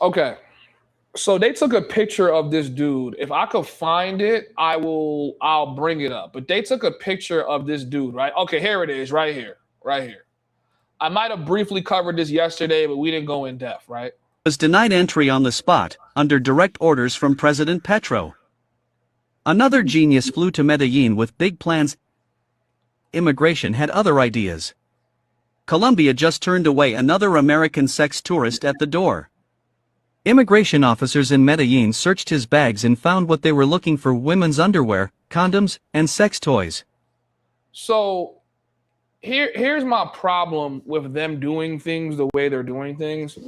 Okay. So they took a picture of this dude. If I could find it, I'll bring it up. But they took a picture of this dude, right? Okay, here it is, right here. Right here. I might have briefly covered this yesterday, but we didn't go in depth, right? Was denied entry on the spot, under direct orders from President Petro. Another genius flew to Medellin with big plans. Immigration had other ideas. Colombia just turned away another American sex tourist at the door. Immigration officers in Medellin searched his bags and found what they were looking for: women's underwear, condoms, and sex toys. So here's my problem with them doing things the way they're doing things.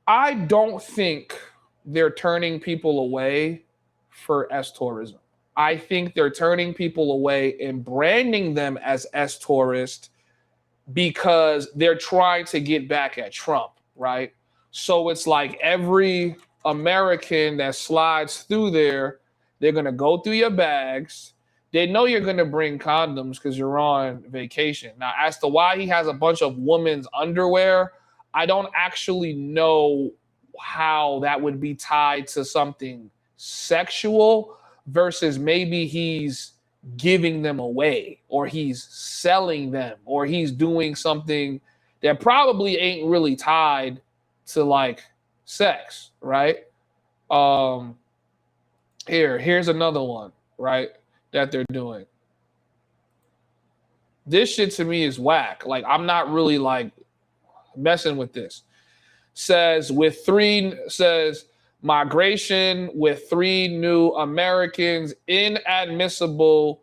I don't think they're turning people away for S tourism. I think they're turning people away and branding them as S tourists because they're trying to get back at Trump, right? So it's like every American that slides through there, they're going to go through your bags. They know you're going to bring condoms because you're on vacation. Now, as to why he has a bunch of women's underwear, I don't actually know how that would be tied to something sexual versus maybe he's giving them away or he's selling them or he's doing something that probably ain't really tied to like sex, right? Here's another one, right, that they're doing. This shit to me is whack. Like, I'm not really like messing with this. Says migration with 3 new Americans inadmissible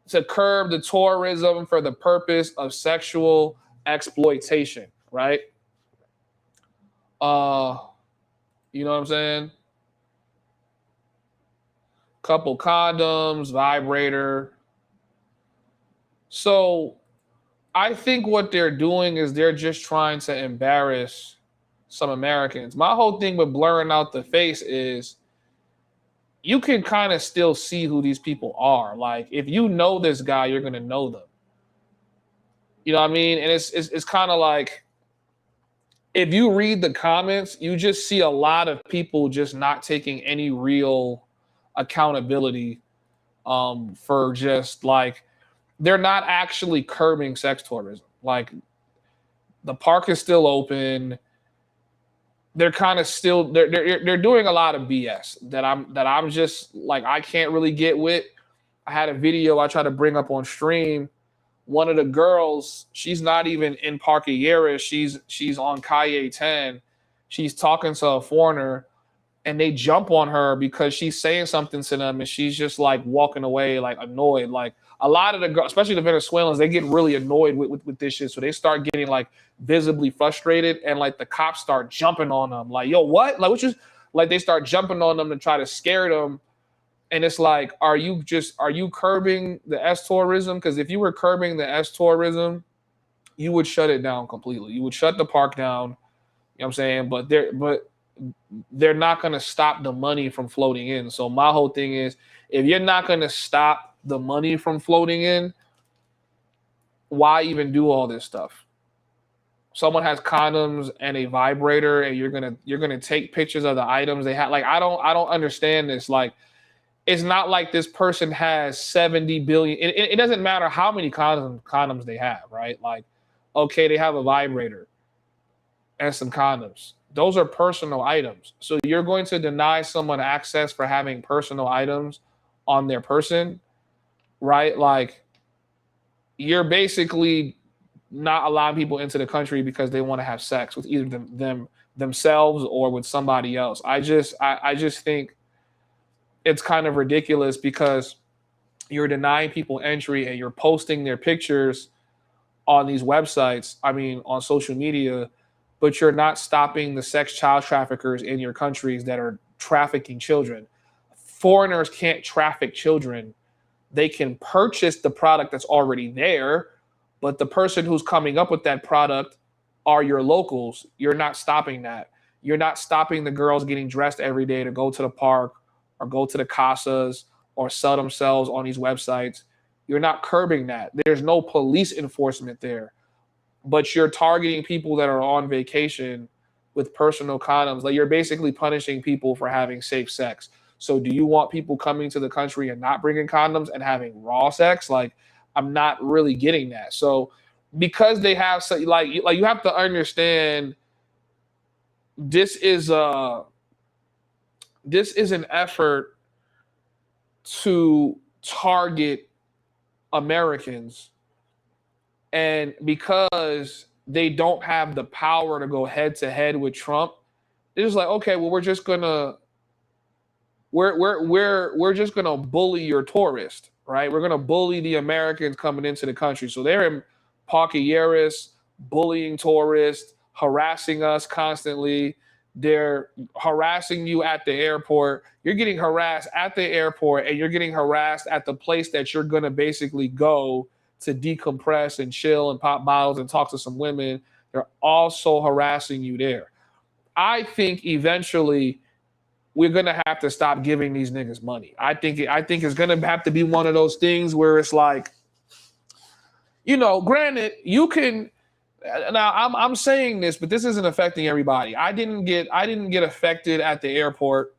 to curb the tourism for the purpose of sexual exploitation, right? You know what I'm saying? Couple condoms, vibrator. So I think what they're doing is they're just trying to embarrass some Americans. My whole thing with blurring out the face is you can kind of still see who these people are. Like, if you know this guy, you're going to know them. You know what I mean? And it's kind of like, if you read the comments, you just see a lot of people just not taking any real accountability for just like, they're not actually curbing sex tourism. Like, the park is still open. They're kind of still they're doing a lot of BS that I'm just like, I can't really get with. I had a video I tried to bring up on stream. One of the girls, she's not even in Parque Lleras. She's on Calle 10. She's talking to a foreigner, and they jump on her because she's saying something to them, and she's just like walking away, like annoyed. Like, a lot of the girls, especially the Venezuelans, they get really annoyed with this shit. So they start getting like visibly frustrated, and like the cops start jumping on them. Like, yo, what? Like, like they start jumping on them to try to scare them. And it's like, are you curbing the S tourism? Because if you were curbing the S tourism, you would shut it down completely. You would shut the park down. You know what I'm saying? But they're not going to stop the money from floating in. So my whole thing is, if you're not going to stop the money from floating in, why even do all this stuff? Someone has condoms and a vibrator, and you're gonna take pictures of the items they have. Like, I don't understand this. Like, it's not like this person has 70 billion. It doesn't matter how many condoms they have, right? Like, okay, they have a vibrator and some condoms. Those are personal items. So you're going to deny someone access for having personal items on their person, right? Like, you're basically not allowing people into the country because they want to have sex with either themselves or with somebody else. I just think it's kind of ridiculous because you're denying people entry and you're posting their pictures on these websites, on social media, but you're not stopping the sex child traffickers in your countries that are trafficking children. Foreigners can't traffic children. They can purchase the product that's already there, but the person who's coming up with that product are your locals. You're not stopping that. You're not stopping the girls getting dressed every day to go to the park or go to the casas or sell themselves on these websites. You're not curbing that. There's no police enforcement there. But you're targeting people that are on vacation with personal condoms. Like, you're basically punishing people for having safe sex. So do you want people coming to the country and not bringing condoms and having raw sex? Like, I'm not really getting that. So because they have like you have to understand, this is an effort to target Americans, and because they don't have the power to go head to head with Trump, they're just like, okay, well, we're just gonna bully your tourist, right? We're gonna bully the Americans coming into the country. So they're in Parquilleras, bullying tourists, harassing us constantly. They're harassing you at the airport. You're getting harassed at the airport, and you're getting harassed at the place that you're gonna basically go to decompress and chill and pop bottles and talk to some women. They're also harassing you there. I think eventually we're gonna have to stop giving these niggas money. I think it's gonna have to be one of those things where it's like, granted, you can. Now I'm saying this, but this isn't affecting everybody. I didn't get affected at the airport.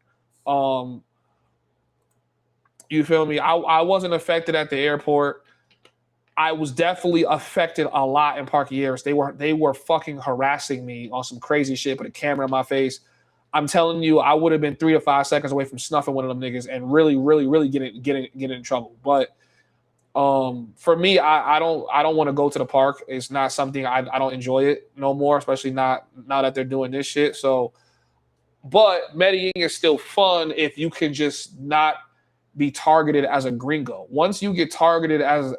You feel me? I wasn't affected at the airport. I was definitely affected a lot in Parquilleras. They were fucking harassing me on some crazy shit, put a camera in my face. I'm telling you, I would have been 3 to 5 seconds away from snuffing one of them niggas and really, really, really getting in trouble. But for me, I don't want to go to the park. It's not something I don't enjoy it no more, especially not now that they're doing this shit. So, but Medellin is still fun if you can just not be targeted as a gringo. Once you get targeted as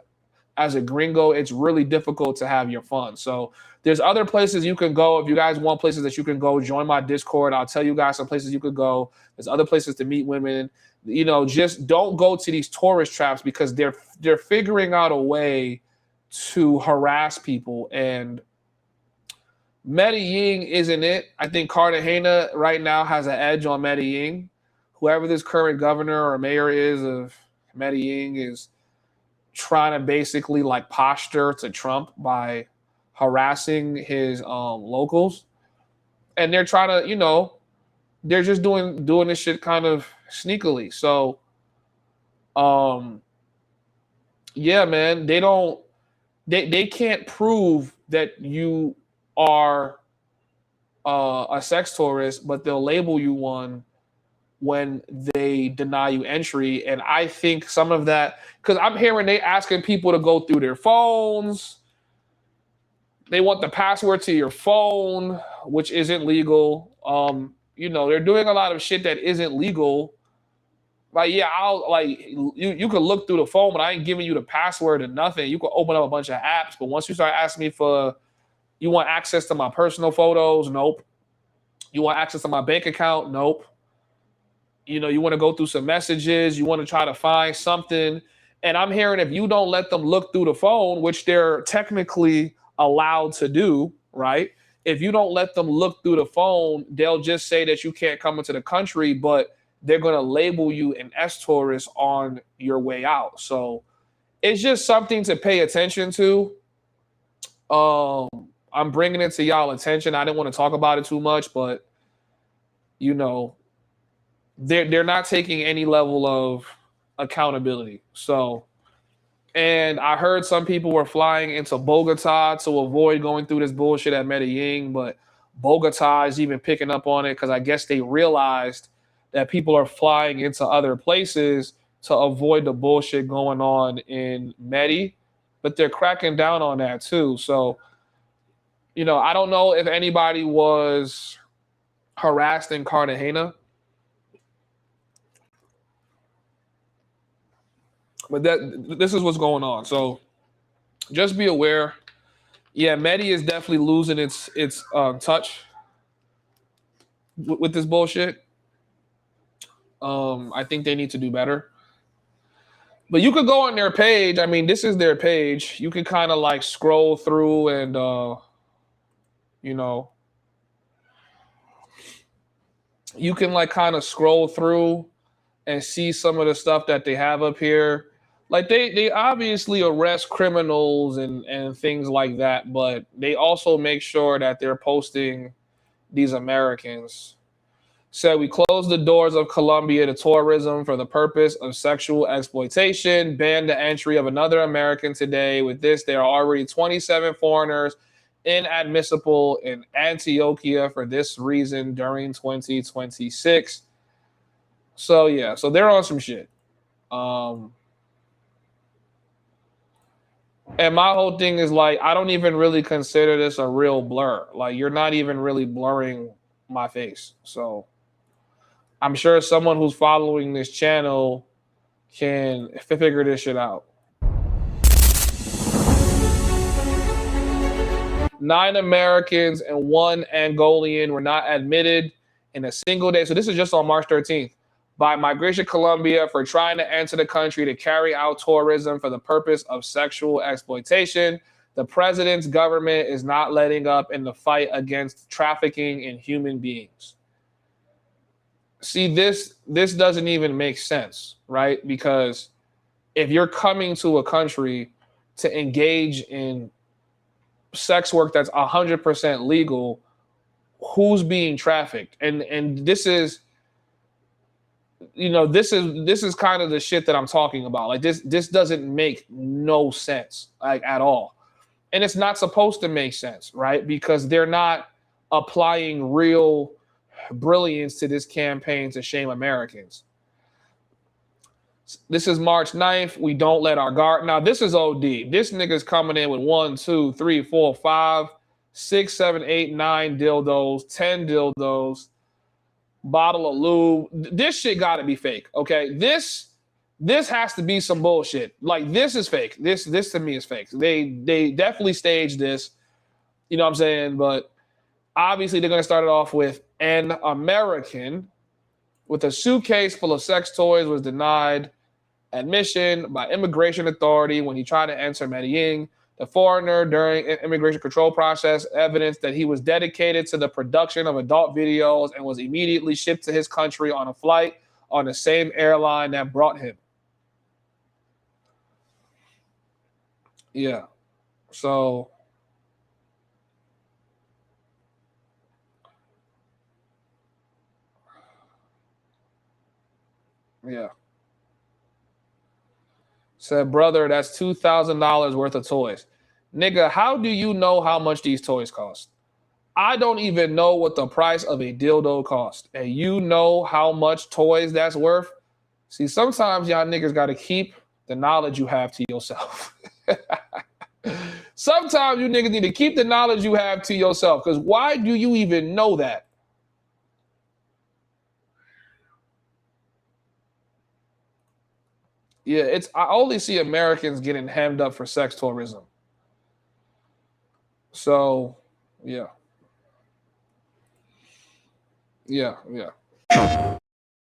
a gringo, it's really difficult to have your fun. So there's other places you can go. If you guys want places that you can go, join my Discord. I'll tell you guys some places you could go. There's other places to meet women. Just don't go to these tourist traps, because they're figuring out a way to harass people. And Medellin isn't it. I think Cartagena right now has an edge on Medellin. Whoever this current governor or mayor is of Medellin is trying to basically like posture to Trump by harassing his locals, and they're trying to, they're just doing this shit kind of sneakily. So, yeah, man, they can't prove that you are a sex tourist, but they'll label you one when they deny you entry. And I think some of that, because I'm hearing they asking people to go through their phones. They want the password to your phone, which isn't legal. They're doing a lot of shit that isn't legal. Like, yeah, you could look through the phone, but I ain't giving you the password or nothing. You could open up a bunch of apps, but once you start asking me you want access to my personal photos? Nope. You want access to my bank account? Nope. You want to go through some messages, you want to try to find something. And I'm hearing if you don't let them look through the phone, which they're technically allowed to do, right? If you don't let them look through the phone, they'll just say that you can't come into the country, but they're going to label you an S-tourist on your way out. So it's just something to pay attention to. I'm bringing it to y'all attention. I didn't want to talk about it too much, but they're not taking any level of accountability. So, and I heard some people were flying into Bogota to avoid going through this bullshit at Medellin, but Bogota is even picking up on it because I guess they realized that people are flying into other places to avoid the bullshit going on in Medi, but they're cracking down on that too. So, I don't know if anybody was harassed in Cartagena, but this is what's going on. So just be aware. Yeah, Medi is definitely losing its touch with this bullshit. I think they need to do better. But you could go on their page. I mean, this is their page. You can kind of like scroll through and, you can like kind of scroll through and see some of the stuff that they have up here. Like they obviously arrest criminals and things like that, but they also make sure that they're posting these Americans. Said we closed the doors of Colombia to tourism for the purpose of sexual exploitation, banned the entry of another American today. With this, there are already 27 foreigners inadmissible in Antioquia for this reason during 2026. So yeah, so they're on some shit. And my whole thing is like, I don't even really consider this a real blur. Like, you're not even really blurring my face. So I'm sure someone who's following this channel can figure this shit out. 9 Americans and 1 Angolian were not admitted in a single day. So this is just on March 13th by Migration Colombia for trying to enter the country to carry out tourism for the purpose of sexual exploitation. The president's government is not letting up in the fight against trafficking in human beings. See, this doesn't even make sense, right? Because if you're coming to a country to engage in sex work that's 100% legal, who's being trafficked? And this is, you know, this is kind of the shit that I'm talking about. Like, this doesn't make no sense, like, at all. And it's not supposed to make sense, right? Because they're not applying real brilliance to this campaign to shame Americans. This is March 9th. We don't let our guard. Now, this is OD. This nigga's coming in with 1, 2, 3, 4, 5, 6, 7, 8, 9 dildos, 10 dildos, bottle of lube. This shit got to be fake, okay? This has to be some bullshit. Like, this is fake. This to me is fake. They definitely staged this. You know what I'm saying? But obviously, they're going to start it off with an American with a suitcase full of sex toys was denied admission by immigration authority when he tried to enter Medellin. The foreigner, during immigration control process, evidence that he was dedicated to the production of adult videos and was immediately shipped to his country on a flight on the same airline that brought him. Yeah. So yeah. Said, brother, that's $2,000 worth of toys. Nigga, how do you know how much these toys cost? I don't even know what the price of a dildo cost. And you know how much toys that's worth? See, sometimes y'all niggas got to keep the knowledge you have to yourself. Sometimes you niggas need to keep the knowledge you have to yourself. Because why do you even know that? Yeah, I only see Americans getting hemmed up for sex tourism. So, yeah. Yeah.